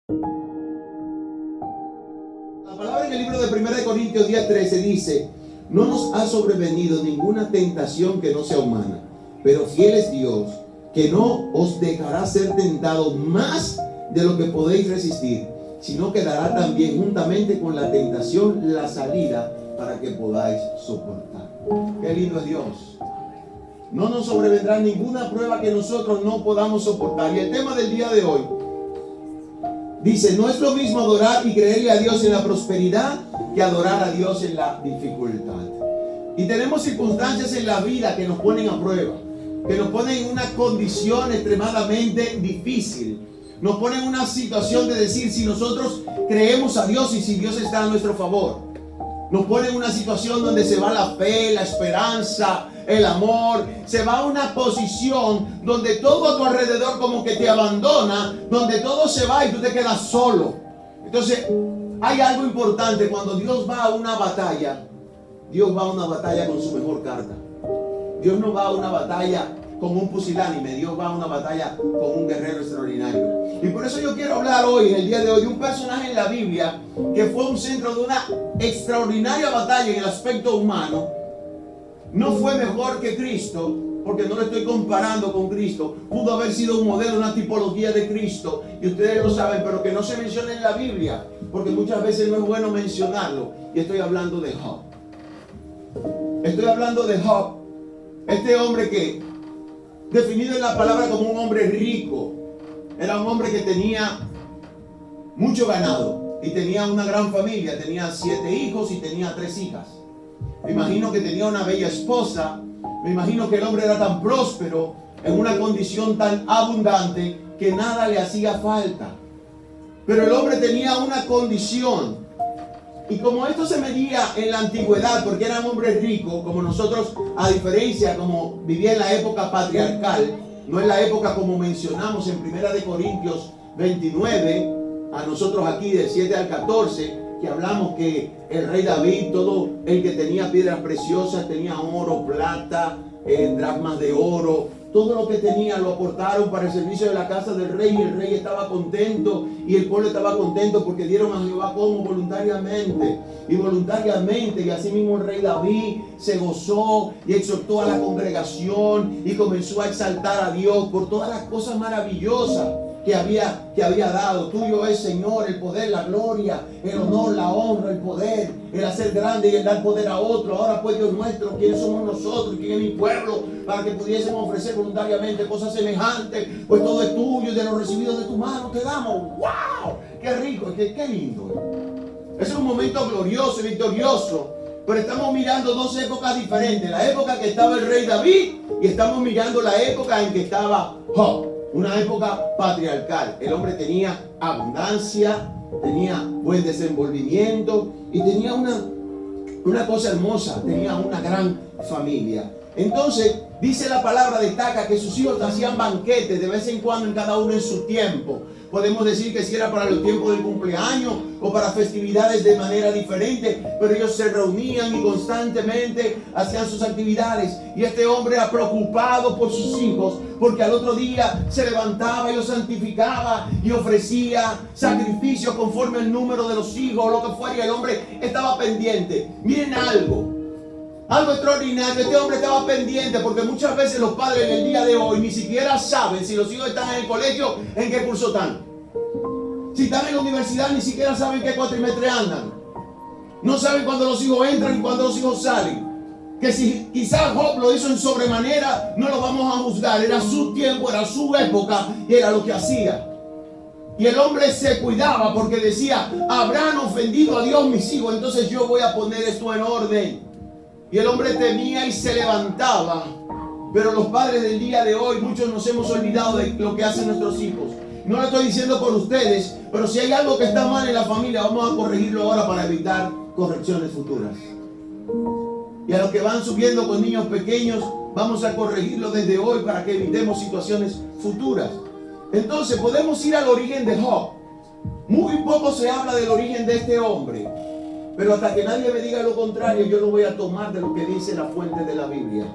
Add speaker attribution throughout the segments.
Speaker 1: La palabra en el libro de 1 Corintios 10:13 dice: no nos ha sobrevenido ninguna tentación que no sea humana, pero fiel es Dios, que no os dejará ser tentados más de lo que podéis resistir, sino que dará también juntamente con la tentación la salida para que podáis soportar. Qué lindo es Dios. No nos sobrevendrá ninguna prueba que nosotros no podamos soportar. Y el tema del día de hoy dice: no es lo mismo adorar y creerle a Dios en la prosperidad que adorar a Dios en la dificultad. Y tenemos circunstancias en la vida que nos ponen a prueba, que nos ponen en una condición extremadamente difícil. Nos ponen en una situación de decir si nosotros creemos a Dios y si Dios está a nuestro favor. Nos ponen en una situación donde se va la fe, la esperanza, el amor. Se va a una posición donde todo a tu alrededor como que te abandona, donde todo se va y tú te quedas solo. Entonces, hay algo importante. Cuando Dios va a una batalla, Dios va a una batalla con su mejor carta. Dios no va a una batalla con un pusilánime. Dios va a una batalla con un guerrero extraordinario. Y por eso yo quiero hablar hoy, en el día de hoy, de un personaje en la Biblia que fue un centro de una extraordinaria batalla en el aspecto humano. No fue mejor que Cristo, porque no lo estoy comparando con Cristo. Pudo haber sido un modelo, una tipología de Cristo, y ustedes lo saben, pero que no se menciona en la Biblia, porque muchas veces no es bueno mencionarlo. Y estoy hablando de Job. Estoy hablando de Job, este hombre que, definido en la palabra como un hombre rico, era un hombre que tenía mucho ganado y tenía una gran familia. Tenía 7 hijos y tenía 3 hijas. Me imagino que tenía una bella esposa. Me imagino que el hombre era tan próspero, en una condición tan abundante, que nada le hacía falta. Pero el hombre tenía una condición. Y como esto se medía en la antigüedad, porque era un hombre rico, como nosotros, a diferencia, como vivía en la época patriarcal, no en la época como mencionamos en 1 Corintios 29, a nosotros aquí del 7 al 14, que hablamos que el rey David, todo el que tenía piedras preciosas, tenía oro, plata, dracmas de oro, todo lo que tenía lo aportaron para el servicio de la casa del rey, y el rey estaba contento y el pueblo estaba contento porque dieron a Jehová como voluntariamente. Y así mismo el rey David se gozó y exhortó a la congregación y comenzó a exaltar a Dios por todas las cosas maravillosas que había dado. Tuyo es, Señor, el poder, la gloria, el honor, la honra, el poder, el hacer grande y el dar poder a otro. Ahora pues, Dios nuestro, ¿quiénes somos nosotros? ¿Quién es mi pueblo? Para que pudiésemos ofrecer voluntariamente cosas semejantes. Pues todo es tuyo y de lo recibido de tu mano te damos. ¡Wow! ¡Qué rico! ¡Qué lindo! Es un momento glorioso y victorioso. Pero estamos mirando dos épocas diferentes. La época que estaba el rey David y estamos mirando la época en que estaba Job. Una época patriarcal. El hombre tenía abundancia, tenía buen desenvolvimiento y tenía una cosa hermosa, tenía una gran familia. Entonces, dice la palabra, destaca que sus hijos hacían banquetes de vez en cuando, en cada uno en su tiempo. Podemos decir que si era para los tiempos del cumpleaños o para festividades de manera diferente, pero ellos se reunían y constantemente hacían sus actividades. Y este hombre era preocupado por sus hijos, porque al otro día se levantaba y los santificaba y ofrecía sacrificios conforme el número de los hijos o lo que fuera. Y el hombre estaba pendiente. Miren algo extraordinario. Este hombre estaba pendiente, porque muchas veces los padres en el día de hoy ni siquiera saben si los hijos están en el colegio, en qué curso están. Si están en la universidad, ni siquiera saben qué cuatrimestre andan. No saben cuándo los hijos entran y cuándo los hijos salen. Que si quizás Job lo hizo en sobremanera, no lo vamos a juzgar. Era su tiempo, era su época y era lo que hacía. Y el hombre se cuidaba porque decía: habrán ofendido a Dios mis hijos, entonces yo voy a poner esto en orden. Y el hombre temía y se levantaba. Pero los padres del día de hoy, muchos nos hemos olvidado de lo que hacen nuestros hijos. No lo estoy diciendo por ustedes, pero si hay algo que está mal en la familia, vamos a corregirlo ahora para evitar correcciones futuras. Y a los que van subiendo con niños pequeños, vamos a corregirlo desde hoy para que evitemos situaciones futuras. Entonces podemos ir al origen de Job. Muy poco se habla del origen de este hombre, pero hasta que nadie me diga lo contrario, yo lo voy a tomar de lo que dice la fuente de la Biblia.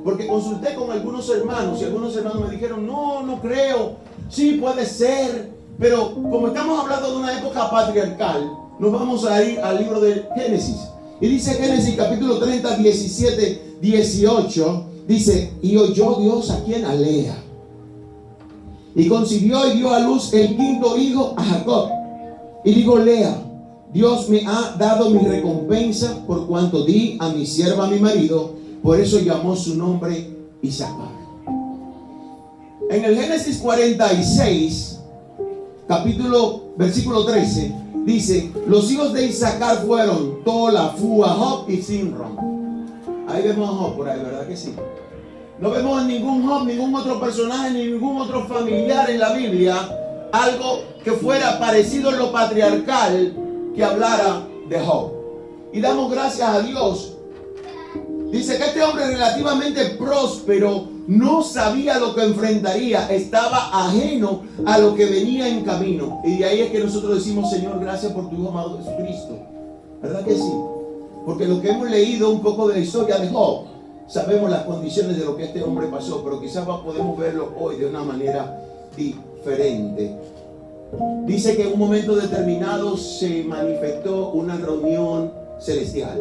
Speaker 1: Porque consulté con algunos hermanos y algunos hermanos me dijeron: no creo, sí puede ser, Pero como estamos hablando de una época patriarcal, nos vamos a ir al libro de Génesis. Y dice Génesis capítulo 30, 17, 18. Dice, y oyó Dios a quien, a Lea. Y concibió y dio a luz el quinto hijo a Jacob. Y dijo Lea, Dios me ha dado mi recompensa por cuanto di a mi sierva, a mi marido. Por eso llamó su nombre Isaacar. En el Génesis 46, versículo 13, dice, los hijos de Isaacar fueron Tola, Fua, Job y Simron. Ahí vemos a Job por ahí, ¿verdad que sí? No vemos a ningún Job, ningún otro personaje, ni ningún otro familiar en la Biblia, algo que fuera parecido en lo patriarcal que hablara de Job. Y damos gracias a Dios. Dice que este hombre relativamente próspero no sabía lo que enfrentaría, estaba ajeno a lo que venía en camino. Y de ahí es que nosotros decimos, Señor, gracias por tu Hijo amado Jesucristo. ¿Verdad que sí? Porque lo que hemos leído un poco de la historia de Job, sabemos las condiciones de lo que este hombre pasó, pero quizás podemos verlo hoy de una manera diferente. Dice que en un momento determinado se manifestó una reunión celestial.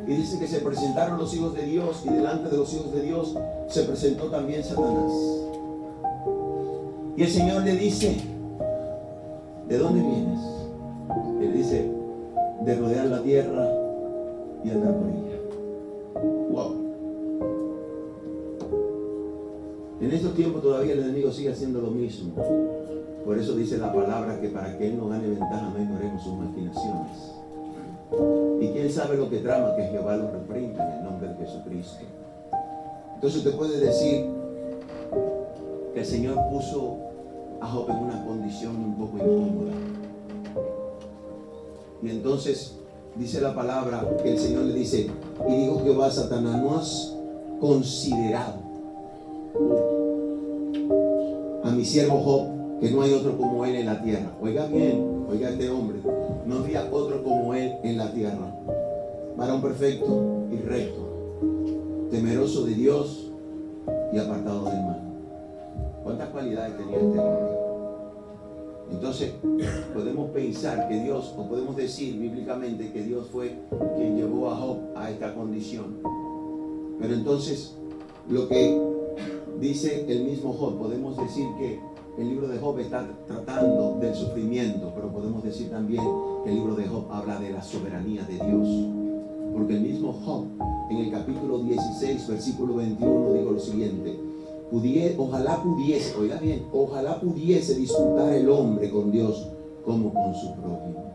Speaker 1: Y dice que se presentaron los hijos de Dios, y delante de los hijos de Dios se presentó también Satanás. Y el Señor le dice, ¿de dónde vienes? Él dice, de rodear la tierra y andar por ella. Wow. En estos tiempos todavía el enemigo sigue haciendo lo mismo. Por eso dice la palabra que para que él no gane ventaja no ignoremos sus maquinaciones. Y quién sabe lo que trama, que Jehová lo reprenda en el nombre de Jesucristo. Entonces usted puede decir que el Señor puso a Job en una condición un poco incómoda. Y entonces dice la palabra que el Señor le dice, y dijo Jehová a Satanás, ¿no has considerado a mi siervo Job, que no hay otro como él en la tierra? Oiga bien, oiga este hombre, no había otro como él en la tierra. Varón perfecto y recto, temeroso de Dios y apartado del mal. ¿Cuántas cualidades tenía este hombre? Entonces podemos pensar que Dios, o podemos decir bíblicamente que Dios fue quien llevó a Job a esta condición. Pero entonces lo que dice el mismo Job, podemos decir que el libro de Job está tratando del sufrimiento, pero podemos decir también que el libro de Job habla de la soberanía de Dios. Porque el mismo Job, en el capítulo 16, versículo 21, dijo lo siguiente: ojalá pudiese, oiga bien, ojalá pudiese disputar el hombre con Dios como con su prójimo.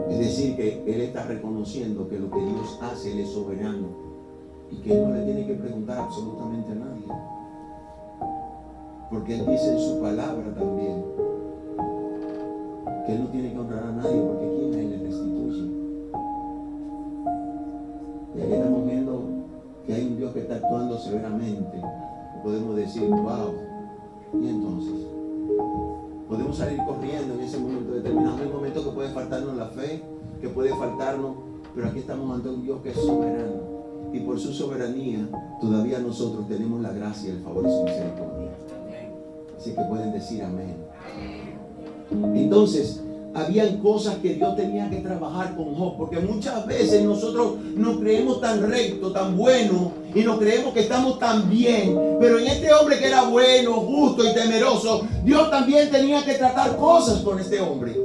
Speaker 1: Es decir, que él está reconociendo que lo que Dios hace, él es soberano y que él no le tiene que preguntar absolutamente a nadie. Porque él dice en su palabra también que él no tiene que honrar a nadie, porque ¿quién a él le restituye? Y aquí estamos viendo que hay un Dios que está actuando severamente. Podemos decir, wow. Y entonces podemos salir corriendo en ese momento determinado. Hay momentos que puede faltarnos la fe, que puede faltarnos, pero aquí estamos ante un Dios que es soberano. Y por su soberanía todavía nosotros tenemos la gracia, el favor y su misericordia. Así que pueden decir amén. Entonces, habían cosas que Dios tenía que trabajar con Job, porque muchas veces nosotros nos creemos tan rectos, tan buenos, y nos creemos que estamos tan bien, pero en este hombre que era bueno, justo y temeroso, Dios también tenía que tratar cosas con este hombre.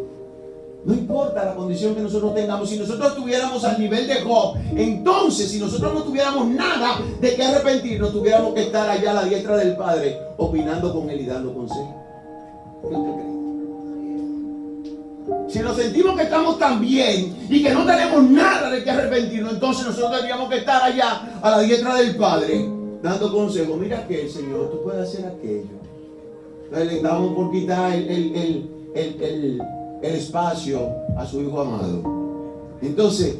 Speaker 1: No importa la condición que nosotros tengamos, si nosotros estuviéramos al nivel de Job, entonces si nosotros no tuviéramos nada de qué arrepentirnos, tuviéramos que estar allá a la diestra del Padre, opinando con él y dando consejos. ¿Qué usted cree? Si nos sentimos que estamos tan bien y que no tenemos nada de qué arrepentirnos, entonces nosotros tendríamos que estar allá a la diestra del Padre dando consejos. Mira que el Señor, tú puedes hacer aquello. Entonces le damos por quitar el espacio a su Hijo amado. Entonces,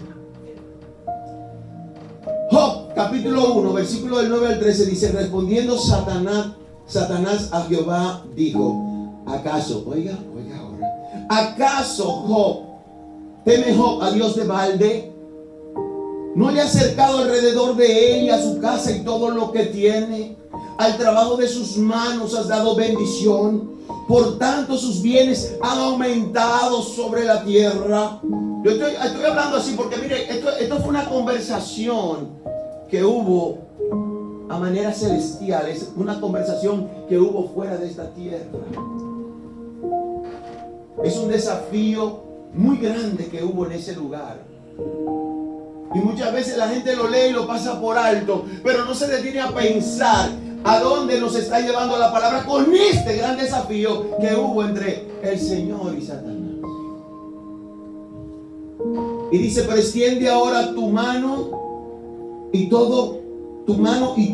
Speaker 1: Job capítulo 1 versículo del 9 al 13 dice: respondiendo Satanás a Jehová dijo: ¿acaso, oiga ahora, acaso Job teme Job a Dios de balde? ¿No le ha cercado alrededor de él y a su casa y todo lo que tiene? Al trabajo de sus manos has dado bendición. Por tanto, sus bienes han aumentado sobre la tierra. Yo estoy hablando así porque mire, esto fue una conversación que hubo a manera celestial. Es una conversación que hubo fuera de esta tierra. Es un desafío muy grande que hubo en ese lugar. Y muchas veces la gente lo lee y lo pasa por alto, pero no se detiene a pensar a dónde nos está llevando la palabra con este gran desafío que hubo entre el Señor y Satanás. Y dice, pero extiende ahora tu mano y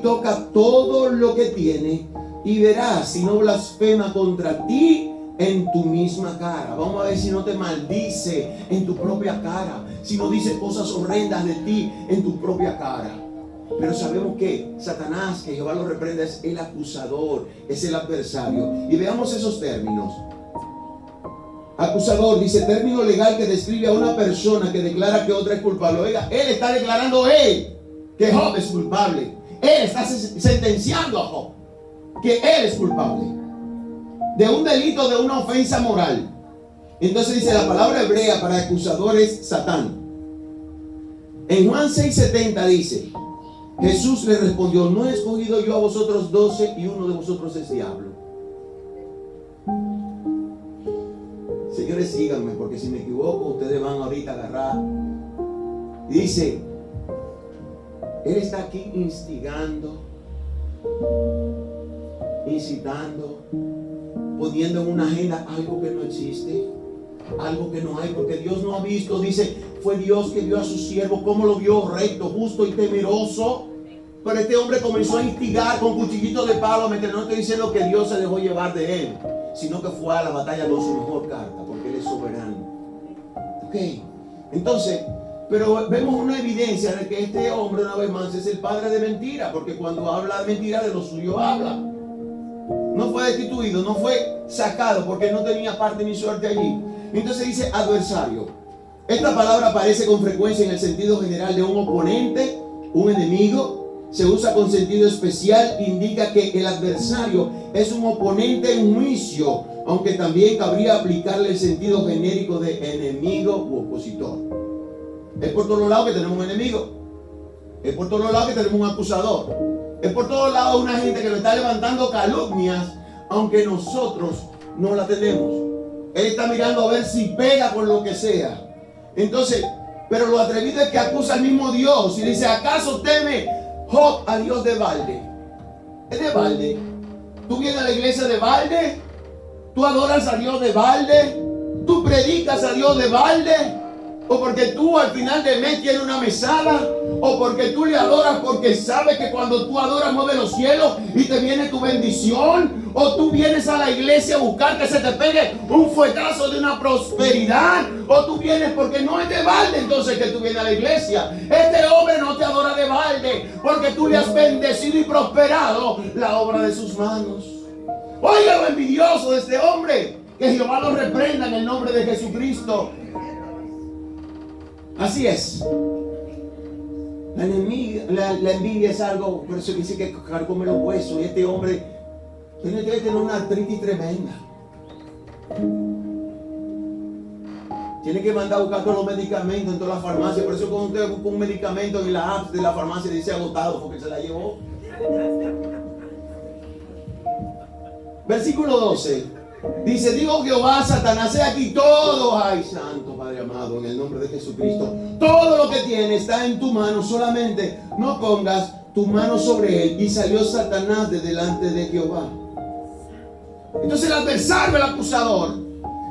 Speaker 1: toca todo lo que tiene y verás si no blasfema contra ti en tu misma cara. Vamos a ver si no te maldice en tu propia cara, si no dice cosas horrendas de ti en tu propia cara. Pero sabemos que Satanás, que Jehová lo reprenda, es el acusador, es el adversario. Y veamos esos términos. Acusador, dice, término legal que describe a una persona que declara que otra es culpable. Oiga, él está declarando que Job es culpable. Él está sentenciando a Job que él es culpable de un delito, de una ofensa moral. Entonces dice la palabra hebrea para acusador es Satán. En Juan 6:70 dice, Jesús le respondió, no he escogido yo a vosotros 12 y uno de vosotros es diablo. Señores, síganme, porque si me equivoco ustedes van ahorita a agarrar. Dice, él está aquí instigando, incitando, poniendo en una agenda algo que no existe, algo que no hay, porque Dios no ha visto. Dice, fue Dios que vio a su siervo, cómo lo vio recto, justo y temeroso. Pero este hombre comenzó a instigar con cuchillito de palo. No estoy diciendo que Dios se dejó llevar de él, sino que fue a la batalla con su mejor carta, porque él es soberano. Ok, entonces, pero vemos una evidencia de que este hombre, una vez más, es el padre de mentira, porque cuando habla de mentira, de lo suyo habla. No fue destituido, no fue sacado, porque no tenía parte ni suerte allí. Entonces dice adversario. Esta palabra aparece con frecuencia en el sentido general de un oponente, un enemigo. Se usa con sentido especial, indica que el adversario es un oponente en juicio, aunque también cabría aplicarle el sentido genérico de enemigo u opositor. Es por todos lados que tenemos un enemigo, es por todos lados que tenemos un acusador, es por todos lados una gente que nos está levantando calumnias, aunque nosotros no la tenemos. Él está mirando a ver si pega con lo que sea. Entonces, pero lo atrevido es que acusa al mismo Dios y dice, ¿acaso teme Job a Dios de balde? Es de balde. Tú vienes a la iglesia de balde, tú adoras a Dios de balde, tú predicas a Dios de balde, o porque tú al final del mes tienes una mesada, o porque tú le adoras porque sabes que cuando tú adoras mueve los cielos y te viene tu bendición, o tú vienes a la iglesia a buscar que se te pegue un fuetazo de una prosperidad, o tú vienes porque no es de balde entonces que tú vienes a la iglesia. Este hombre no te adora de balde porque tú le has bendecido y prosperado la obra de sus manos. Oiga lo envidioso de este hombre, que Jehová lo reprenda en el nombre de Jesucristo. Así es. La envidia es algo, por eso dice que carcome los huesos. Y este hombre tiene que tener una artritis tremenda. Tiene que mandar a buscar todos los medicamentos en todas las farmacias. Por eso cuando usted busca un medicamento en la app de la farmacia dice agotado porque se la llevó. Versículo 12. Dice, digo Jehová, Satanás, he aquí todo, ay santo Padre amado, en el nombre de Jesucristo, todo lo que tiene está en tu mano, solamente no pongas tu mano sobre él. Y salió Satanás de delante de Jehová. Entonces el adversario, el acusador,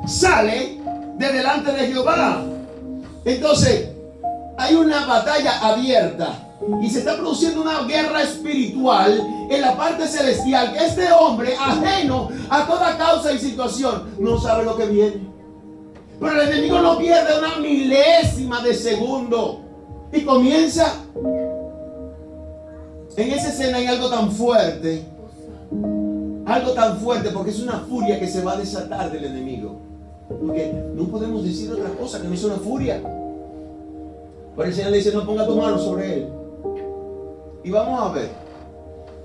Speaker 1: sale de delante de Jehová. Entonces hay una batalla abierta y se está produciendo una guerra espiritual en la parte celestial, que este hombre, ajeno a toda causa y situación, no sabe lo que viene. Pero el enemigo no pierde una milésima de segundo y comienza. En esa escena hay algo tan fuerte, porque es una furia que se va a desatar del enemigo, porque no podemos decir otra cosa que no es una furia. Pero el Señor le dice, no ponga tu mano sobre él. Y vamos a ver.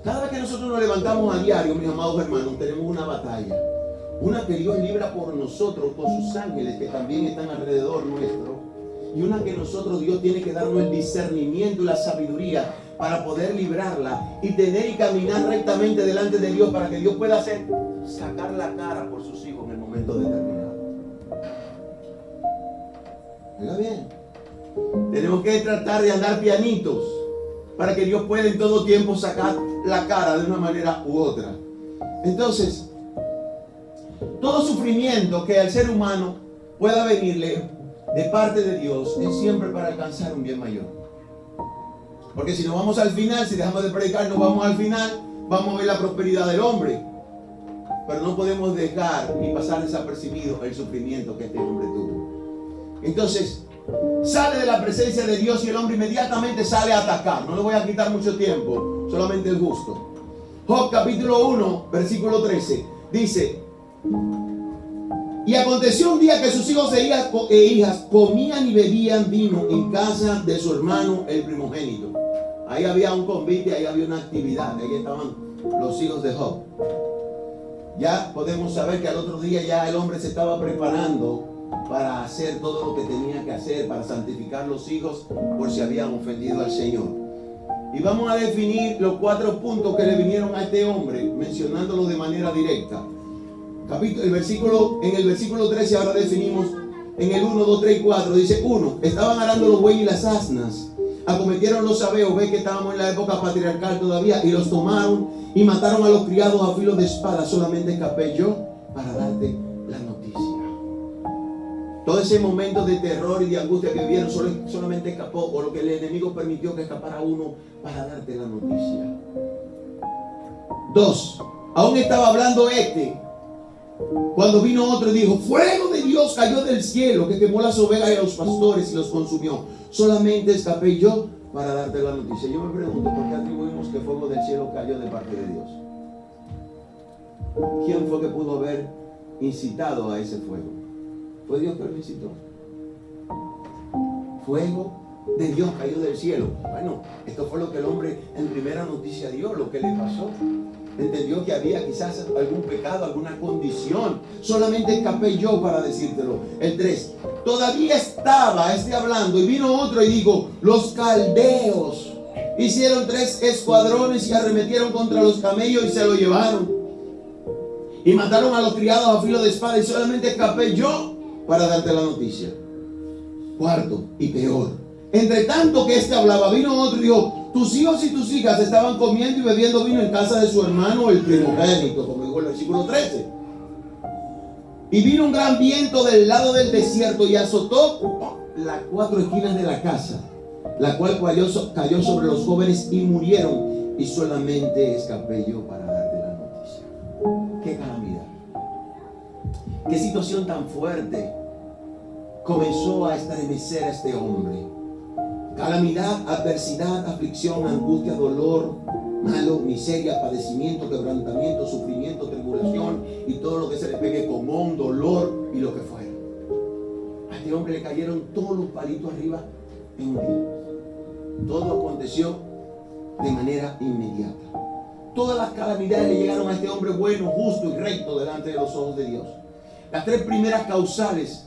Speaker 1: Cada vez que nosotros nos levantamos a diario, mis amados hermanos, tenemos una batalla. Una que Dios libra por nosotros con sus ángeles que también están alrededor nuestro. Y una que nosotros, Dios tiene que darnos el discernimiento y la sabiduría para poder librarla y tener y caminar rectamente delante de Dios para que Dios pueda sacar la cara por sus hijos en el momento determinado. Oiga bien, tenemos que tratar de andar pianitos para que Dios pueda en todo tiempo sacar la cara de una manera u otra. Entonces, todo sufrimiento que al ser humano pueda venirle de parte de Dios es siempre para alcanzar un bien mayor. Porque si nos vamos al final, si dejamos de predicar, nos vamos al final, vamos a ver la prosperidad del hombre. Pero no podemos dejar ni pasar desapercibido el sufrimiento que este hombre tuvo. Entonces, sale de la presencia de Dios y el hombre inmediatamente sale a atacar. No le voy a quitar mucho tiempo, solamente el gusto. Job capítulo 1, versículo 13, dice: y aconteció un día que sus hijos e hijas comían y bebían vino en casa de su hermano el primogénito. Ahí había un convite, ahí había una actividad, ahí estaban los hijos de Job. Ya podemos saber que al otro día ya el hombre se estaba preparando para hacer todo lo que tenía que hacer, para santificar los hijos por si habían ofendido al Señor. Y vamos a definir los 4 puntos que le vinieron a este hombre, mencionándolo de manera directa. En el versículo 13 ahora definimos en el 1, 2, 3 y 4. Dice: 1. Estaban arando los bueyes y las asnas. Acometieron los sabeos. Ve que estábamos en la época patriarcal todavía. Y los tomaron y mataron a los criados a filo de espada. Solamente escapé yo para darte la noticia. Todo ese momento de terror y de angustia que vivieron solamente escapó, o lo que el enemigo permitió que escapara uno para darte la noticia. 2. Aún estaba hablando cuando vino otro y dijo: fuego de Dios cayó del cielo que quemó las ovejas y a los pastores y los consumió. Solamente escapé yo para darte la noticia. Yo me pregunto, ¿por qué atribuimos que fuego del cielo cayó de parte de Dios? ¿Quién fue que pudo haber incitado a ese fuego? ¿Fue Dios que lo incitó? Fuego de Dios cayó del cielo. Bueno, esto fue lo que el hombre en primera noticia dio, lo que le pasó. Entendió que había quizás algún pecado, alguna condición. Solamente escapé yo para decírtelo. El 3. Todavía estaba hablando y vino otro y dijo: los caldeos hicieron 3 escuadrones y arremetieron contra los camellos y se lo llevaron. Y mataron a los criados a filo de espada y solamente escapé yo para darte la noticia. 4. Y peor. Entre tanto que hablaba, vino otro y dijo: tus hijos y tus hijas estaban comiendo y bebiendo vino en casa de su hermano el primogénito, como dijo el versículo 13. Y vino un gran viento del lado del desierto y azotó las 4 esquinas de la casa, la cual cayó sobre los jóvenes y murieron, y solamente escapé yo para darte la noticia. ¡Qué calamidad! ¡Qué situación tan fuerte! Comenzó a estremecer a este hombre. Calamidad, adversidad, aflicción, angustia, dolor, malo, miseria, padecimiento, quebrantamiento, sufrimiento, tribulación y todo lo que se le pegue, común, dolor y lo que fuera. A este hombre le cayeron todos los palitos arriba en un día. Todo aconteció de manera inmediata. Todas las calamidades le llegaron a este hombre bueno, justo y recto delante de los ojos de Dios. Las 3 primeras causales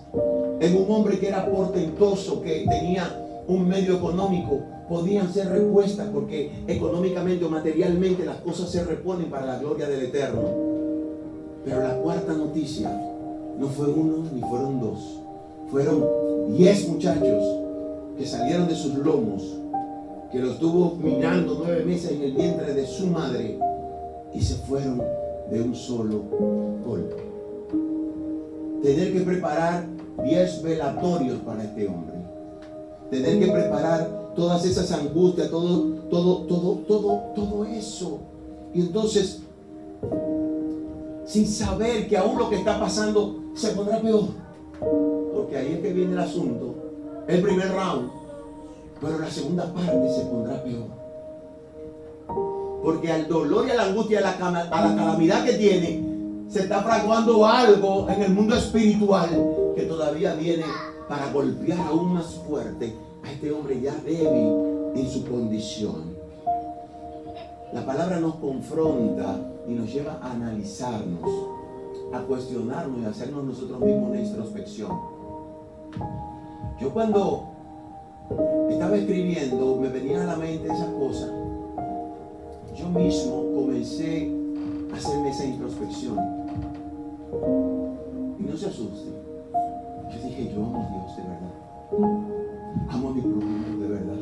Speaker 1: en un hombre que era portentoso, que tenía un medio económico, podían ser repuestas porque económicamente o materialmente las cosas se reponen para la gloria del Eterno. Pero la 4ª noticia no fue 1 ni fueron 2, fueron 10 muchachos que salieron de sus lomos, que los tuvo mirando 9 meses en el vientre de su madre y se fueron de un solo golpe. Tener que preparar 10 velatorios para este hombre. Tener que preparar todas esas angustias, todo eso. Y entonces, sin saber que aún lo que está pasando se pondrá peor. Porque ahí es que viene el asunto. El primer round. Pero la segunda parte se pondrá peor. Porque al dolor y a la angustia, a la calamidad que tiene, se está fraguando algo en el mundo espiritual que todavía viene para golpear aún más fuerte a este hombre ya débil en su condición. La palabra nos confronta y nos lleva a analizarnos, a cuestionarnos y a hacernos nosotros mismos una introspección. Yo cuando estaba escribiendo, me venía a la mente esas cosas. Yo mismo comencé a hacerme esa introspección. Y no se asuste. Yo dije, yo amo a Dios de verdad. Amo a mi prójimo de verdad.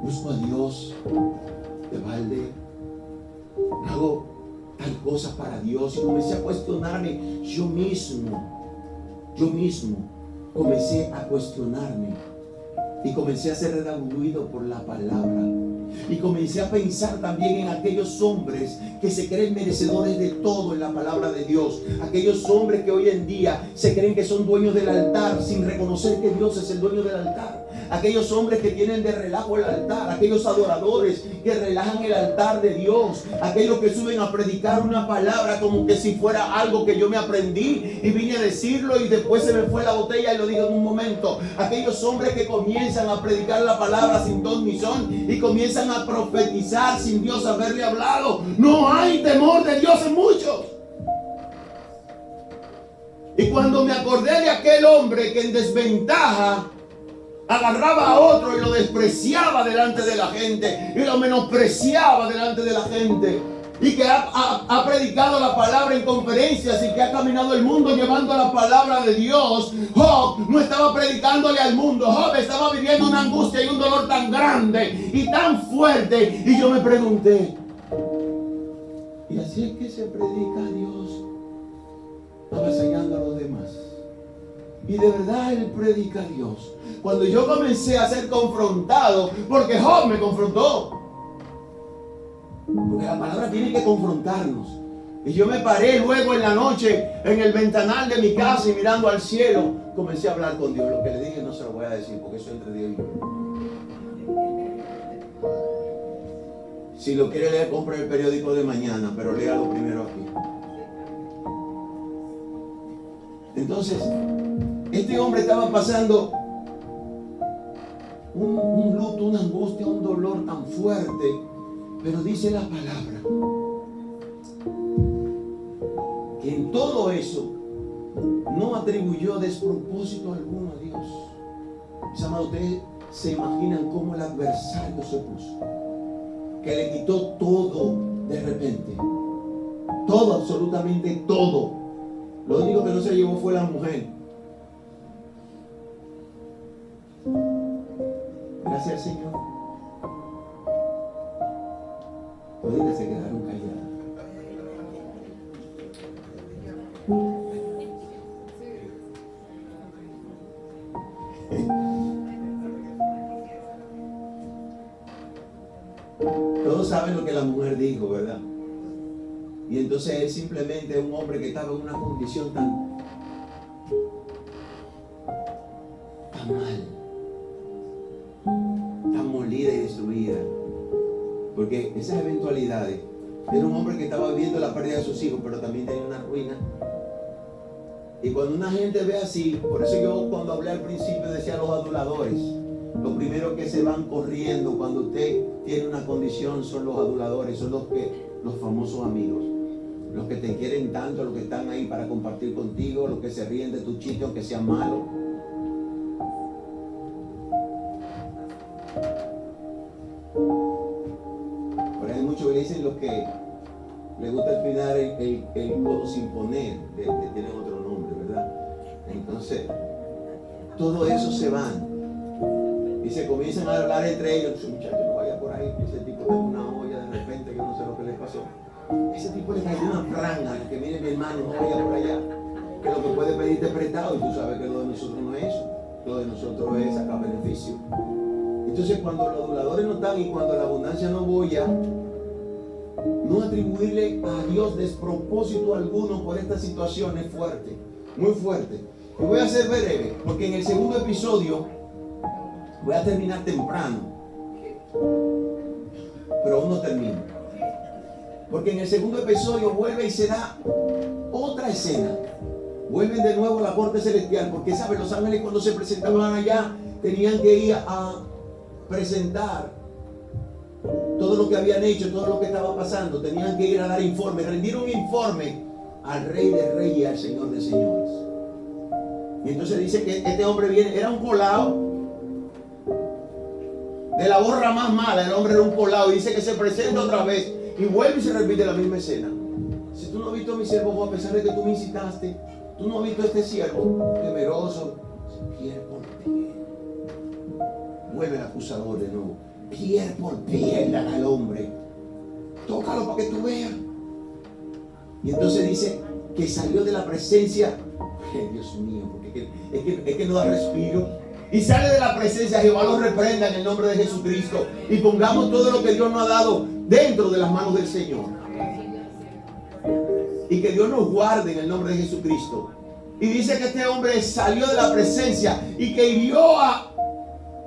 Speaker 1: Busco a Dios de balde. Hago tal cosa para Dios. Y comencé a cuestionarme yo mismo comencé a cuestionarme. Y comencé a ser redarguido por la palabra. Y comencé a pensar también en aquellos hombres que se creen merecedores de todo en la palabra de Dios. Aquellos hombres que hoy en día se creen que son dueños del altar sin reconocer que Dios es el dueño del altar. Aquellos hombres que tienen de relajo el altar. Aquellos adoradores que relajan el altar de Dios. Aquellos que suben a predicar una palabra como que si fuera algo que yo me aprendí y vine a decirlo y después se me fue la botella y lo dije en un momento. Aquellos hombres que comienzan a predicar la palabra sin ton ni son y comienzan a profetizar sin Dios haberle hablado. No hay temor de Dios en muchos. Y cuando me acordé de aquel hombre que en desventaja agarraba a otro y lo despreciaba delante de la gente y lo menospreciaba delante de la gente, y que ha predicado la palabra en conferencias y que ha caminado el mundo llevando la palabra de Dios, Job no estaba predicándole al mundo. Job estaba viviendo una angustia y un dolor tan grande y tan fuerte. Y yo me pregunté, ¿y así es que se predica a Dios avasallando a los demás? Y de verdad Él predica a Dios. Cuando yo comencé a ser confrontado, porque Job me confrontó, porque la palabra tiene que confrontarnos. Y yo me paré luego en la noche en el ventanal de mi casa y mirando al cielo, comencé a hablar con Dios. Lo que le dije no se lo voy a decir porque eso es entre Dios y yo. Si lo quiere leer, compre el periódico de mañana, pero léalo primero aquí. Entonces, este hombre estaba pasando un luto, una angustia, un dolor tan fuerte. Pero dice la palabra que en todo eso no atribuyó despropósito alguno a Dios. Mis amados, ustedes se imaginan cómo el adversario se puso, que le quitó todo de repente, todo, absolutamente todo. Lo único que no se llevó fue la mujer. Gracias al Señor. Toditas se quedaron calladas. Todos saben lo que la mujer dijo, ¿verdad? Y entonces él simplemente es un hombre que estaba en una condición tan mal, tan molida y destruida. Porque esas eventualidades, era un hombre que estaba viviendo la pérdida de sus hijos, pero también tenía una ruina. Y cuando una gente ve así, por eso yo cuando hablé al principio decía los aduladores, los primeros que se van corriendo cuando usted tiene una condición son los aduladores, son los famosos amigos, los que te quieren tanto, los que están ahí para compartir contigo, los que se ríen de tu chiste aunque sea malo. Muchos le dicen los que les gusta empinar el codo sin poner, que tienen otro nombre, ¿verdad? Entonces, todo eso se van y se comienzan a hablar entre ellos. Muchachos, no vaya por ahí, ese tipo tiene una olla de repente, yo no sé lo que les pasó. Ese tipo le cayó una franja, que mire mi hermano, no vaya por allá, que lo que puede pedirte prestado, y tú sabes que lo de nosotros no es eso, lo de nosotros es sacar beneficio. Entonces, cuando los aduladores no están y cuando la abundancia no boya, no atribuirle a Dios despropósito alguno por esta situación es fuerte, muy fuerte. Y voy a ser breve, porque en el segundo episodio voy a terminar temprano, pero aún no termino. Porque en el segundo episodio vuelve y se da otra escena. Vuelven de nuevo a la corte celestial, porque saben, los ángeles cuando se presentaban allá tenían que ir a presentar todo lo que habían hecho, todo lo que estaba pasando, tenían que ir a dar informe, rendir un informe al Rey de Reyes y al Señor de Señores. Y entonces dice que este hombre viene, era un colado, de la borra más mala, el hombre era un colado, y dice que se presenta otra vez y vuelve y se repite la misma escena. Si tú no has visto a mi siervo, a pesar de que tú me incitaste, tú no has visto a este siervo temeroso, piel por piel. Vuelve el acusador de nuevo, piel por piel al hombre, tócalo para que tú veas. Y entonces dice que salió de la presencia, Dios mío, porque es que no da respiro. Y sale de la presencia, Jehová lo reprenda en el nombre de Jesucristo. Y pongamos todo lo que Dios nos ha dado dentro de las manos del Señor. Y que Dios nos guarde en el nombre de Jesucristo. Y dice que este hombre salió de la presencia y que hirió a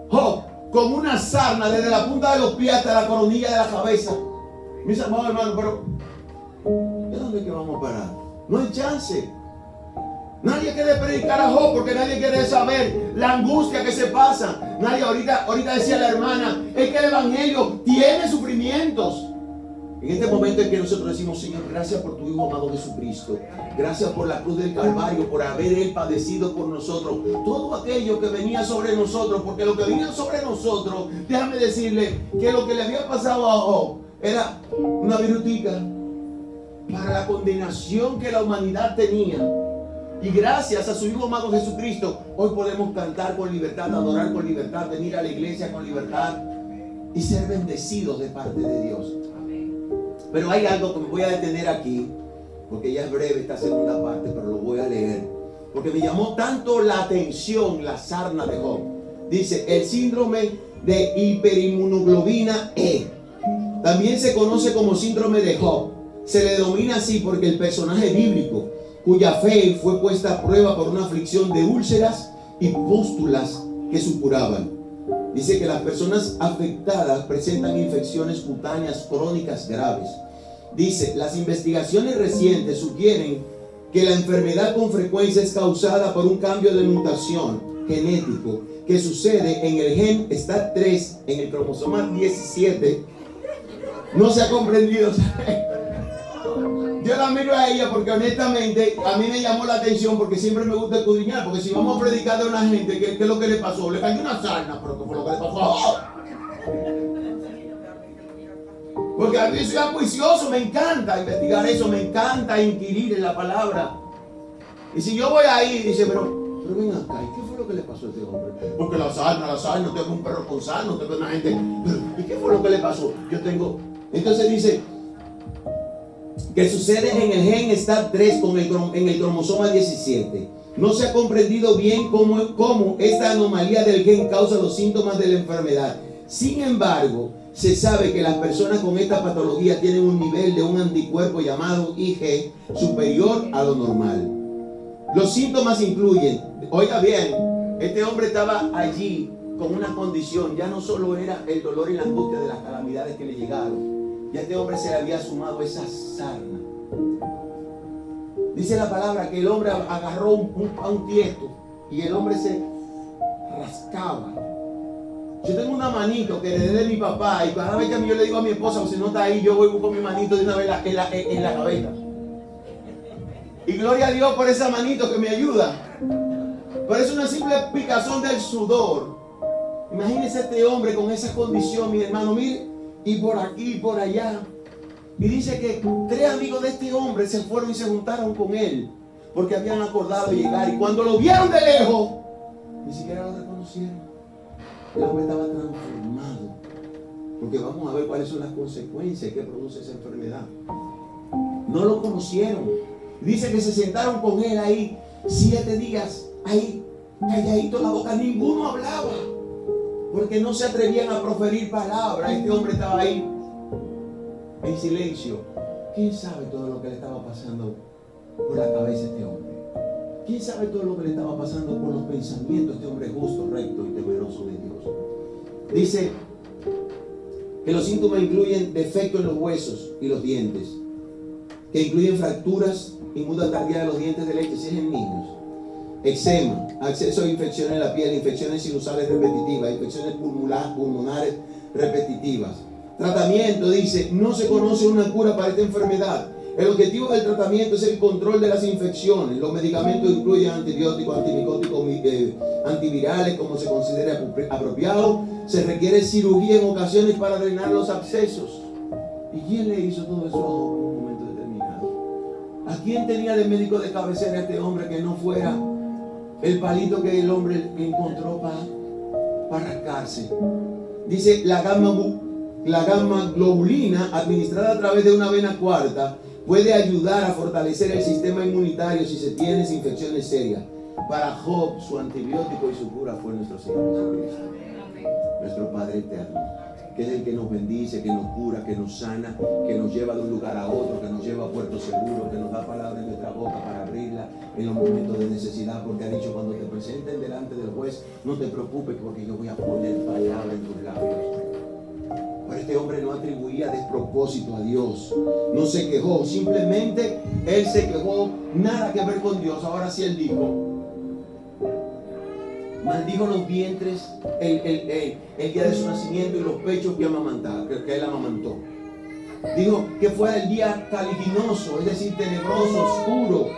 Speaker 1: Job como una sarna desde la punta de los pies hasta la coronilla de la cabeza. Mis amados hermanos, pero ¿de dónde es que vamos a parar? No hay chance. Nadie quiere predicar a Job porque nadie quiere saber la angustia que se pasa. Nadie, ahorita decía la hermana, es que el evangelio tiene sufrimientos. En este momento es que nosotros decimos, Señor, gracias por tu Hijo amado Jesucristo. Gracias por la cruz del Calvario, por haber Él padecido por nosotros. Todo aquello que venía sobre nosotros, porque lo que venía sobre nosotros, déjame decirle que lo que le había pasado a Job era una virutica para la condenación que la humanidad tenía. Y gracias a su Hijo amado Jesucristo, hoy podemos cantar con libertad, adorar con libertad, venir a la iglesia con libertad y ser bendecidos de parte de Dios. Pero hay algo que me voy a detener aquí, porque ya es breve esta segunda parte, pero lo voy a leer, porque me llamó tanto la atención la sarna de Job. Dice, el síndrome de hiperinmunoglobina E, también se conoce como síndrome de Job. Se le denomina así porque el personaje bíblico, cuya fe fue puesta a prueba por una aflicción de úlceras y pústulas que supuraban. Dice que las personas afectadas presentan infecciones cutáneas crónicas graves. Dice, las investigaciones recientes sugieren que la enfermedad con frecuencia es causada por un cambio de mutación genético que sucede en el gen STAT3 en el cromosoma 17. No se ha comprendido. Yo la miro a ella porque honestamente a mí me llamó la atención, porque siempre me gusta escudriñar, porque si vamos a predicar de una gente, ¿qué es lo que le pasó? Le cayó una sarna, pero ¿qué fue lo que le pasó a Job? Porque a mí soy acuicioso, me encanta investigar eso, me encanta inquirir en la palabra. Y si yo voy ahí, dice, pero ven acá, ¿y qué fue lo que le pasó a este hombre? Porque la sarna, tengo un perro con sarna, tengo una gente, ¿y qué fue lo que le pasó? Entonces dice, que sucede en el gen STAT3 en el cromosoma 17. No se ha comprendido bien cómo esta anomalía del gen causa los síntomas de la enfermedad. Sin embargo, se sabe que las personas con esta patología tienen un nivel de un anticuerpo llamado IG superior a lo normal. Los síntomas incluyen, oiga bien, este hombre estaba allí con una condición, ya no solo era el dolor y la angustia de las calamidades que le llegaron. Y a este hombre se le había sumado esa sarna. Dice la palabra que el hombre agarró un tiesto y el hombre se rascaba. Yo tengo una manito que heredé de mi papá, y cada vez que yo le digo a mi esposa, si no está ahí, yo voy con mi manito de una vez en la cabeza. Y gloria a Dios por esa manito que me ayuda. Pero es una simple picazón del sudor. Imagínese este hombre con esa condición, mi hermano, mire. Y por aquí y por allá. Y dice que 3 amigos de este hombre se fueron y se juntaron con él, porque habían acordado llegar. Y cuando lo vieron de lejos, ni siquiera lo reconocieron. El hombre estaba transformado. Porque vamos a ver cuáles son las consecuencias que produce esa enfermedad. No lo conocieron. Dice que se sentaron con él ahí 7 días, ahí calladito en la boca. Ninguno hablaba, porque no se atrevían a proferir palabras. Este hombre estaba ahí en silencio. ¿Quién sabe todo lo que le estaba pasando por la cabeza a este hombre? ¿Quién sabe todo lo que le estaba pasando por los pensamientos de este hombre justo, recto y temeroso de Dios? Dice que los síntomas incluyen defectos en los huesos y los dientes, que incluyen fracturas y muda tardía de los dientes de leche si es en niños, eczema, acceso a infecciones en la piel, infecciones sinusales repetitivas, infecciones pulmonares repetitivas, tratamiento, dice, no se conoce una cura para esta enfermedad. El objetivo del tratamiento es el control de las infecciones. Los medicamentos incluyen antibióticos, antimicóticos, antivirales, como se considere apropiado. Se requiere cirugía en ocasiones para drenar los abscesos. ¿Y quién le hizo todo eso a Job en un momento determinado? ¿A quién tenía de médico de cabecera este hombre que no fuera el palito que el hombre encontró para rascarse? Dice, la gamma globulina administrada a través de una vena cuarta puede ayudar a fortalecer el sistema inmunitario si se tienen infecciones serias. Para Job, su antibiótico y su cura fue nuestro Señor Jesucristo, nuestro Padre eterno, que es el que nos bendice, que nos cura, que nos sana, que nos lleva de un lugar a otro, que nos lleva a puerto seguro, que nos da palabra en nuestra boca para abrirla en los momentos de necesidad, porque ha dicho, cuando te presenten delante del juez, no te preocupes porque yo voy a poner palabra en tus labios. Pero este hombre no atribuía despropósito a Dios, no se quejó, simplemente él se quejó, nada que ver con Dios. Ahora sí él dijo, maldijo los vientres el día de su nacimiento y los pechos que él amamantó. Dijo que fuera el día caliginoso, es decir, tenebroso, oscuro,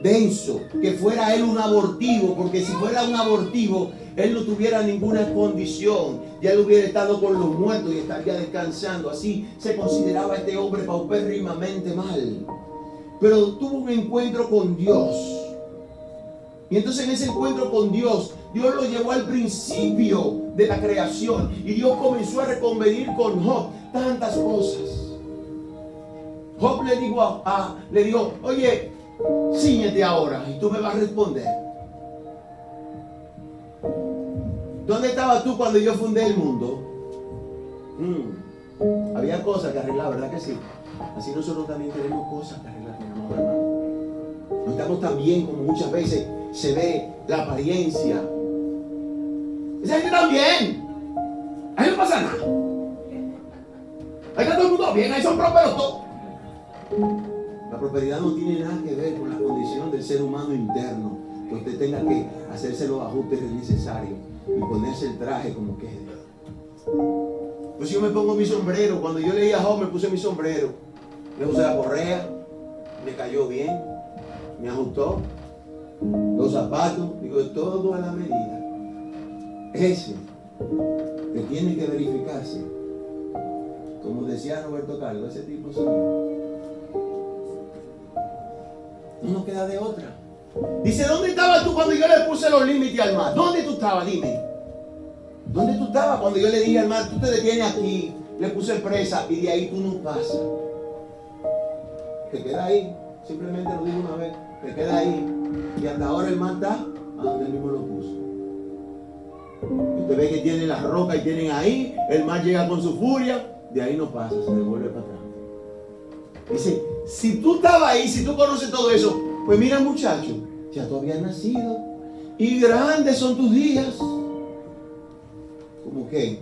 Speaker 1: denso, que fuera él un abortivo, porque si fuera un abortivo, él no tuviera ninguna condición, ya él hubiera estado con los muertos y estaría descansando. Así se consideraba este hombre paupérrimamente mal. Pero tuvo un encuentro con Dios. Y entonces en ese encuentro con Dios, Dios lo llevó al principio de la creación. Y Dios comenzó a reconvenir con Job tantas cosas. Job le dijo, oye, cíñete ahora y tú me vas a responder. ¿Dónde estabas tú cuando yo fundé el mundo? Había cosas que arreglar, ¿verdad que sí? Así nosotros también tenemos cosas que arreglar, hermano. No estamos tan bien como muchas veces se ve la apariencia. Esa gente está bien. Ahí no pasa nada. Ahí está todo el mundo bien, ahí son prósperos todos. La prosperidad no tiene nada que ver con la condición del ser humano interno, que usted tenga que hacerse los ajustes necesarios y ponerse el traje como quede. Pues yo me pongo mi sombrero. Cuando yo leí a Job me puse mi sombrero, me puse la correa, me cayó bien, me ajustó los zapatos, digo, todo a la medida. Ese que tiene que verificarse, como decía Roberto Carlos, ese tipo soy yo. No nos queda de otra. Dice, ¿dónde estabas tú cuando yo le puse los límites al mar? ¿Dónde tú estabas? Dime. ¿Dónde tú estabas cuando yo le dije al mar, tú te detienes aquí, le puse presa y de ahí tú no pasas? Te queda ahí. Simplemente lo digo una vez. Te queda ahí. Y hasta ahora el mar está a donde él mismo lo puso. Usted ve que tienen las rocas y tienen ahí. El mar llega con su furia. De ahí no pasa, se devuelve para atrás. Dice, si tú estabas ahí, si tú conoces todo eso, pues mira muchacho, ya tú habías nacido y grandes son tus días. ¿Cómo qué?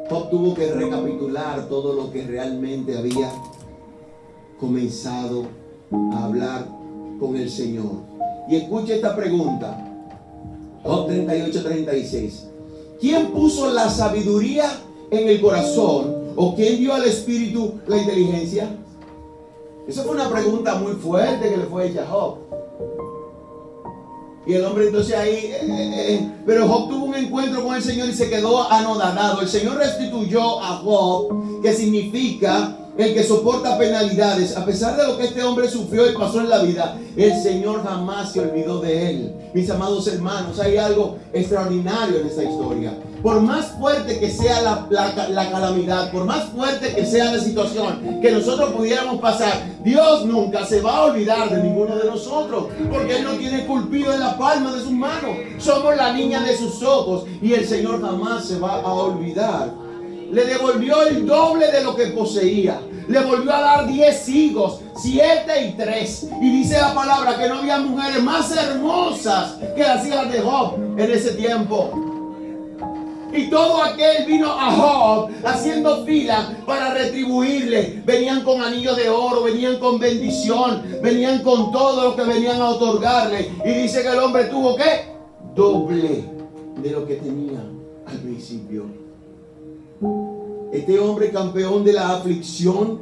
Speaker 1: Job tuvo que recapitular todo lo que realmente había comenzado a hablar con el Señor. Y escucha esta pregunta. Job 38:36. ¿Quién puso la sabiduría en el corazón? ¿O quién dio al espíritu la inteligencia? Esa fue una pregunta muy fuerte que le fue hecha a Job. Y el hombre entonces ahí, pero Job tuvo un encuentro con el Señor y se quedó anonadado. El Señor restituyó a Job, que significa el que soporta penalidades. A pesar de lo que este hombre sufrió y pasó en la vida, el Señor jamás se olvidó de él. Mis amados hermanos, hay algo extraordinario en esta historia. Por más fuerte que sea la calamidad, por más fuerte que sea la situación que nosotros pudiéramos pasar, Dios nunca se va a olvidar de ninguno de nosotros, porque Él no tiene esculpido en la palma de sus manos. Somos la niña de sus ojos y el Señor jamás se va a olvidar. Le devolvió el doble de lo que poseía. Le volvió a dar 10 hijos, 7 y 3. Y dice la palabra que no había mujeres más hermosas que las hijas de Job en ese tiempo. Y todo aquel vino a Job haciendo fila para retribuirle. Venían con anillos de oro, venían con bendición, venían con todo lo que venían a otorgarle. Y dice que el hombre tuvo ¿qué? Doble de lo que tenía al principio. Este hombre campeón de la aflicción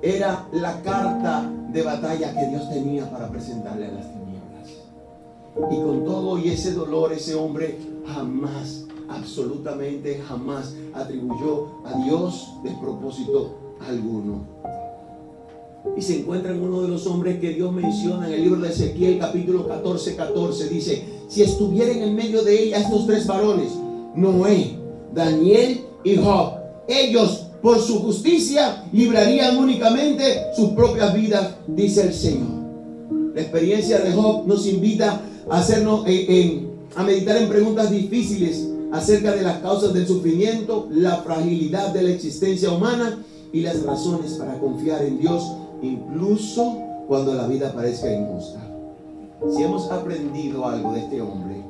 Speaker 1: era la carta de batalla que Dios tenía para presentarle a las tinieblas. Y con todo y ese dolor, ese hombre jamás, absolutamente jamás atribuyó a Dios despropósito alguno. Y se encuentra en uno de los hombres que Dios menciona en el libro de Ezequiel, capítulo 14, dice: si estuvieran en medio de ella estos tres varones, Noé, Daniel y Job, ellos por su justicia librarían únicamente sus propias vidas, dice el Señor. La experiencia de Job nos invita a hacernos a meditar en preguntas difíciles acerca de las causas del sufrimiento, la fragilidad de la existencia humana y las razones para confiar en Dios, incluso cuando la vida parezca injusta. Si hemos aprendido algo de este hombre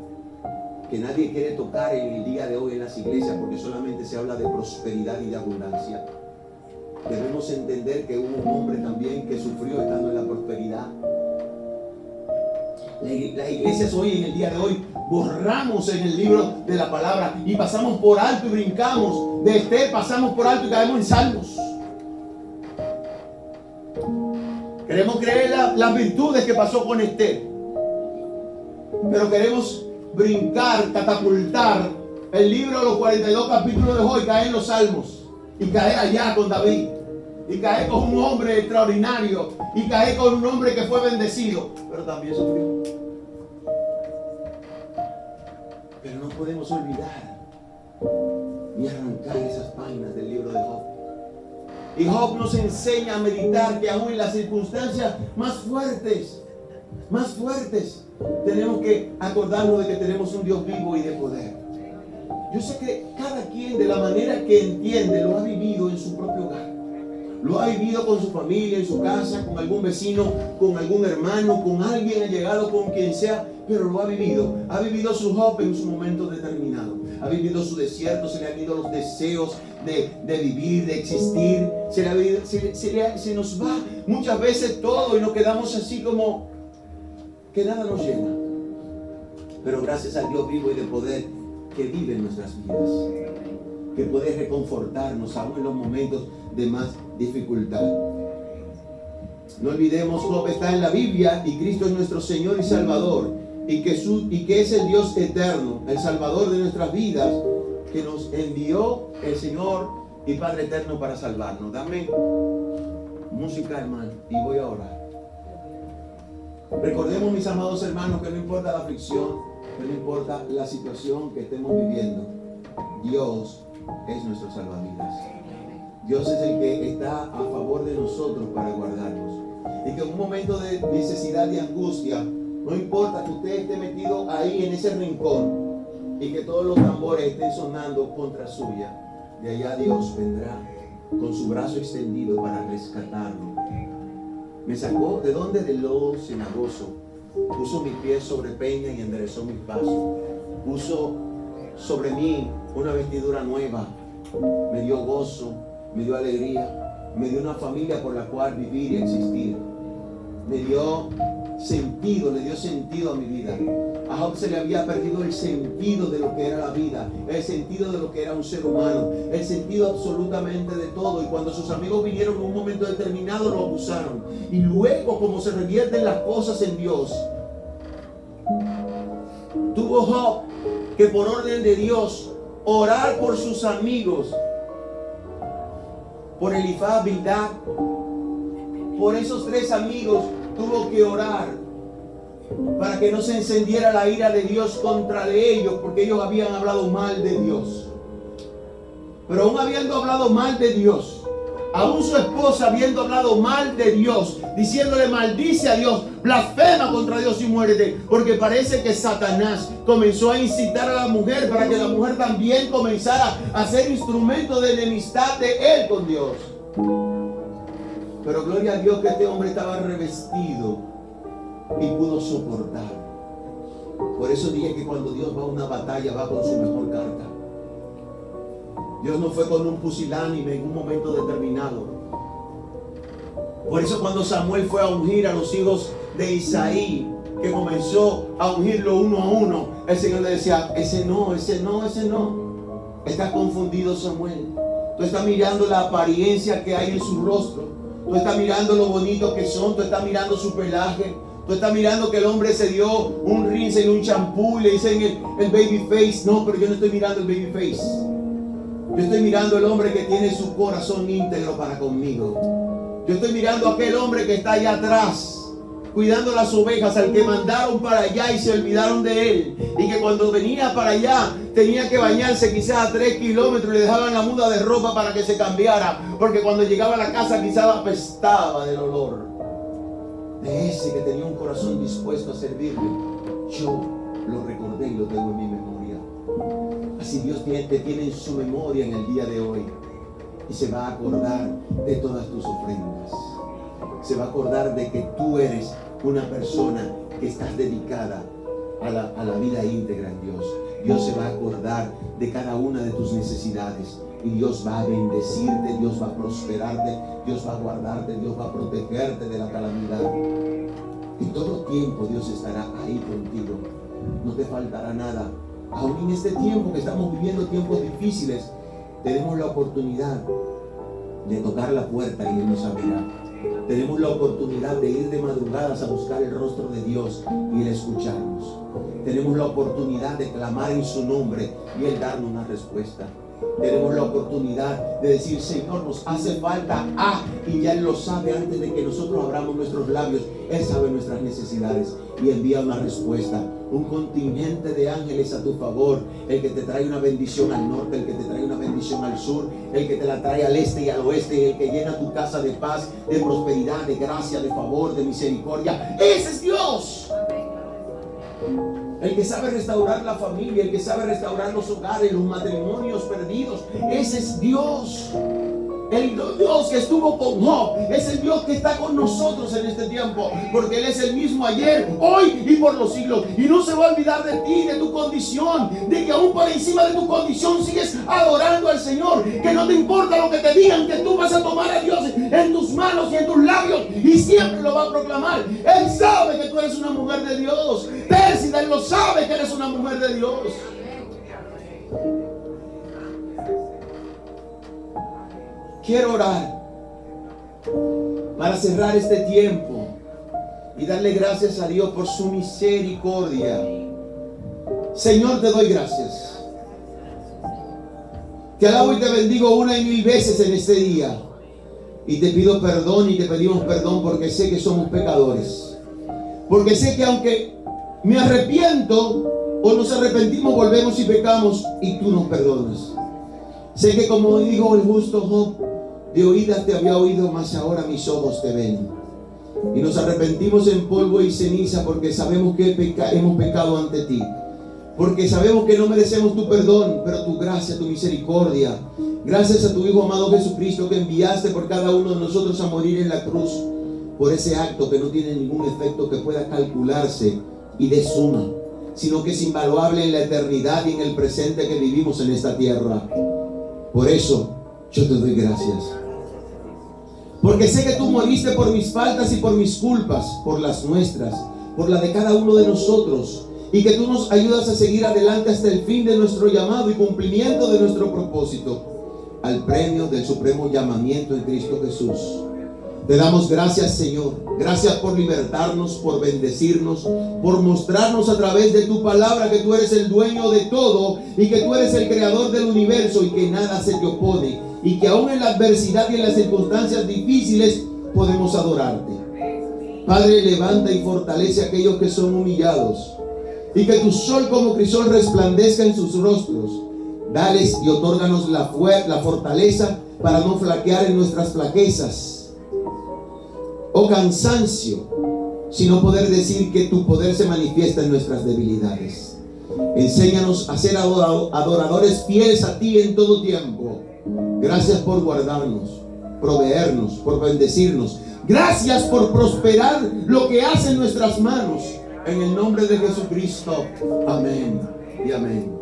Speaker 1: que nadie quiere tocar en el día de hoy en las iglesias, porque solamente se habla de prosperidad y de abundancia, debemos entender que hubo un hombre también que sufrió estando en la prosperidad. Las iglesias hoy, en el día de hoy, borramos en el libro de la palabra y pasamos por alto y brincamos. De Esther pasamos por alto y caemos en Salmos. Queremos creer las virtudes que pasó con Esther, pero queremos brincar, catapultar el libro de los 42 capítulos de Job y caer en los Salmos, y caer allá con David, y caer con un hombre extraordinario, y caer con un hombre que fue bendecido, pero también sufrió. Pero no podemos olvidar ni arrancar esas páginas del libro de Job. Y Job nos enseña a meditar que aún en las circunstancias más fuertes, tenemos que acordarnos de que tenemos un Dios vivo y de poder. Yo sé que cada quien, de la manera que entiende, lo ha vivido en su propio hogar. Lo ha vivido con su familia, en su casa, con algún vecino, con algún hermano, con alguien allegado, con quien sea, pero lo ha vivido. Ha vivido su Job en su momento determinado. Ha vivido su desierto, se le han ido los deseos de vivir, de existir. Se nos va muchas veces todo y nos quedamos así como que nada nos llena. Pero gracias al Dios vivo y de poder que vive en nuestras vidas, que puede reconfortarnos aún en los momentos de más dificultad. No olvidemos, Job está en la Biblia y Cristo es nuestro Señor y Salvador, y que es el Dios eterno, el Salvador de nuestras vidas, que nos envió el Señor y Padre eterno para salvarnos. Dame música, hermano, y voy a orar. Recordemos, mis amados hermanos, que no importa la aflicción, que no importa la situación que estemos viviendo, Dios es nuestro salvavidas. Dios es el que está a favor de nosotros para guardarnos. Y que en un momento de necesidad y angustia, no importa que usted esté metido ahí en ese rincón y que todos los tambores estén sonando contra suya, de allá Dios vendrá con su brazo extendido para rescatarlo. Me sacó ¿de dónde? Del lodo cenagoso. Puso mis pies sobre peña y enderezó mis pasos. Puso sobre mí una vestidura nueva. Me dio gozo, me dio alegría, me dio una familia por la cual vivir y existir. Me dio sentido, le dio sentido a mi vida. A Job se le había perdido el sentido de lo que era la vida, el sentido de lo que era un ser humano, el sentido absolutamente de todo. Y cuando sus amigos vinieron en un momento determinado, lo abusaron. Y luego, como se revierten las cosas en Dios, tuvo Job que, por orden de Dios, orar por sus amigos, por Elifaz, Bildad, por esos tres amigos. Tuvo que orar para que no se encendiera la ira de Dios contra de ellos, porque ellos habían hablado mal de Dios. Pero aún habiendo hablado mal de Dios, aún su esposa habiendo hablado mal de Dios, diciéndole maldice a Dios, blasfema contra Dios y muérete, porque parece que Satanás comenzó a incitar a la mujer para que la mujer también comenzara a ser instrumento de enemistad de él con Dios. Pero gloria a Dios que este hombre estaba revestido y pudo soportar. Por eso dije que cuando Dios va a una batalla, va con su mejor carta. Dios no fue con un pusilánime en un momento determinado. Por eso cuando Samuel fue a ungir a los hijos de Isaí, que comenzó a ungirlo uno a uno, el Señor le decía, ese no. Estás confundido, Samuel. Tú estás mirando la apariencia que hay en su rostro. Tú estás mirando lo bonito que son. Tú estás mirando su pelaje. Tú estás mirando que el hombre se dio un rinse y un champú y le dicen el baby face. No, pero yo no estoy mirando el baby face. Yo estoy mirando el hombre que tiene su corazón íntegro para conmigo. Yo estoy mirando a aquel hombre que está allá atrás, cuidando las ovejas, al que mandaron para allá y se olvidaron de él. Y que cuando venía para allá tenía que bañarse quizás a 3 kilómetros y le dejaban la muda de ropa para que se cambiara. Porque cuando llegaba a la casa quizás apestaba del olor. De ese que tenía un corazón dispuesto a servirle, yo lo recordé y lo tengo en mi memoria. Así Dios te tiene en su memoria en el día de hoy. Y se va a acordar de todas tus ofrendas. Se va a acordar de que tú eres una persona que estás dedicada a la vida íntegra en Dios. Dios se va a acordar de cada una de tus necesidades. Y Dios va a bendecirte, Dios va a prosperarte, Dios va a guardarte, Dios va a protegerte de la calamidad. En todo tiempo Dios estará ahí contigo. No te faltará nada. Aún en este tiempo que estamos viviendo tiempos difíciles, tenemos la oportunidad de tocar la puerta y Él nos abrirá. Tenemos la oportunidad de ir de madrugadas a buscar el rostro de Dios y Él escucharnos. Tenemos la oportunidad de clamar en su nombre y Él darnos una respuesta. Tenemos la oportunidad de decir: Señor, nos hace falta y ya Él lo sabe antes de que nosotros abramos nuestros labios. Él sabe nuestras necesidades y envía una respuesta. Un contingente de ángeles a tu favor. El que te trae una bendición al norte, el que te trae una bendición al sur, el que te la trae al este y al oeste, el que llena tu casa de paz, de prosperidad, de gracia, de favor, de misericordia. Ese es Dios. El que sabe restaurar la familia, el que sabe restaurar los hogares, los matrimonios perdidos. Ese es Dios. El Dios que estuvo con Job es el Dios que está con nosotros en este tiempo, porque Él es el mismo ayer, hoy y por los siglos. Y no se va a olvidar de ti, de tu condición, de que aún por encima de tu condición sigues adorando al Señor, que no te importa lo que te digan, que tú vas a tomar a Dios en tus manos y en tus labios y siempre lo va a proclamar. Él sabe que tú eres una mujer de Dios. Tércida, Él lo sabe que eres una mujer de Dios. Quiero orar para cerrar este tiempo y darle gracias a Dios por su misericordia. Señor, te doy gracias. Te alabo y te bendigo una y mil veces en este día. Y te pido perdón y te pedimos perdón porque sé que somos pecadores. Porque sé que aunque me arrepiento o nos arrepentimos, volvemos y pecamos y tú nos perdonas. Sé que como dijo el justo Job, de oídas te había oído, mas ahora mis ojos te ven. Y nos arrepentimos en polvo y ceniza porque sabemos que hemos pecado ante ti. Porque sabemos que no merecemos tu perdón, pero tu gracia, tu misericordia. Gracias a tu Hijo amado Jesucristo que enviaste por cada uno de nosotros a morir en la cruz. Por ese acto que no tiene ningún efecto que pueda calcularse y de suma, sino que es invaluable en la eternidad y en el presente que vivimos en esta tierra. Por eso yo te doy gracias. Porque sé que tú moriste por mis faltas y por mis culpas, por las nuestras, por la de cada uno de nosotros, y que tú nos ayudas a seguir adelante hasta el fin de nuestro llamado y cumplimiento de nuestro propósito, al premio del supremo llamamiento en Cristo Jesús. Te damos gracias, Señor. Gracias por libertarnos, por bendecirnos, por mostrarnos a través de tu palabra que tú eres el dueño de todo y que tú eres el creador del universo y que nada se te opone. Y que aún en la adversidad y en las circunstancias difíciles podemos adorarte. Padre, levanta y fortalece a aquellos que son humillados. Y que tu sol como crisol resplandezca en sus rostros. Dales y otórganos la fortaleza para no flaquear en nuestras flaquezas o cansancio, sino poder decir que tu poder se manifiesta en nuestras debilidades. Enséñanos a ser adoradores fieles a ti en todo tiempo. Gracias por guardarnos, proveernos, por bendecirnos. Gracias por prosperar lo que hacen nuestras manos. En el nombre de Jesucristo. Amén y amén.